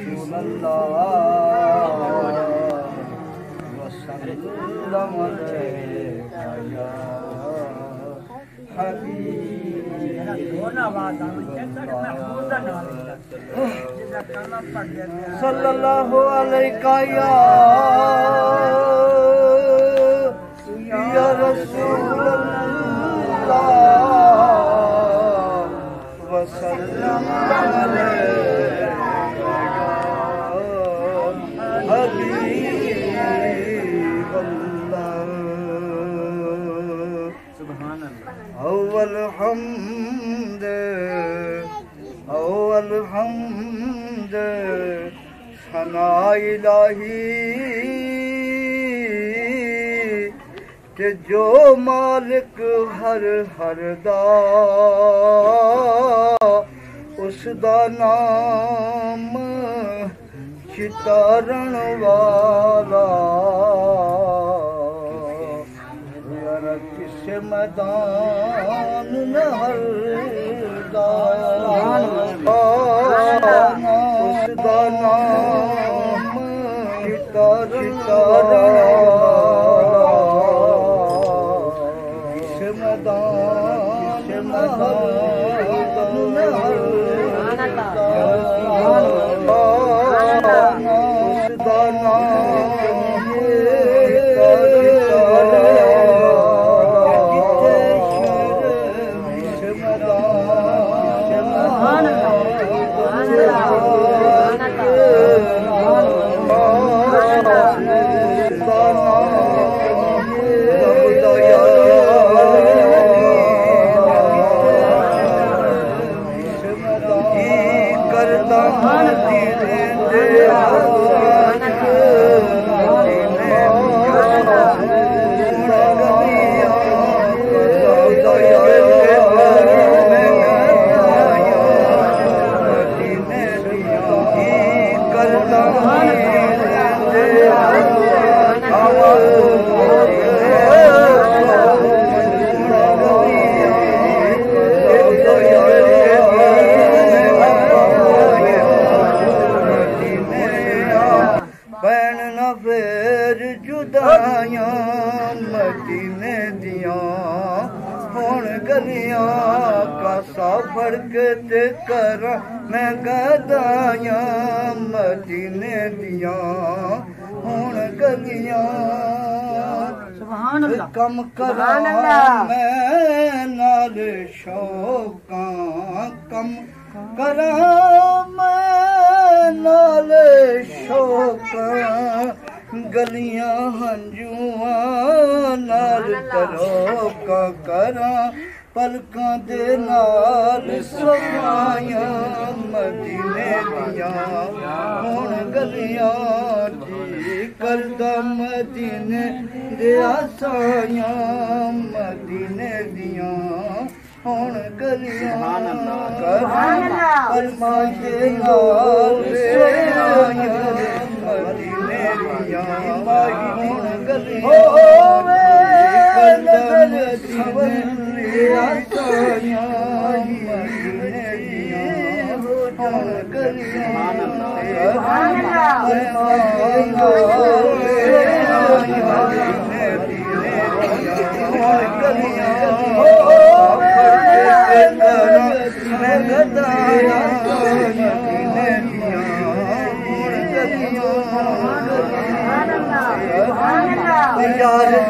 रसूल अल्लाह वसल्लम अलैका या सल्लल्लाहु अलैका या रसूल अल्लाह वसल्लम अलैका हबीब अल्लाह। सुभान अल्लाह। अव्वल हमद सना इलाही कि जो मालिक हर दा उसदा नाम चितारण वाला यार किस मैदान न हर दा उसदा नाम चितारण मदीने दियां हुण गलियां कासा फड़क ते कर मैं गदायां मदीने दियां हुण गलियां कम करा मैं नाल शौकां कम करा मैं नाल शौकां गलियां हंजुआं नाल तरोका करा पलकां दे नाल सफाइयां मदीने दियां हुण गलियां जी करदा मदीने दे आसाइयां मदीने दियां हुण गलियां पलकां दे नाल सफाइयां मदीने दियां हुण गलियां यार यार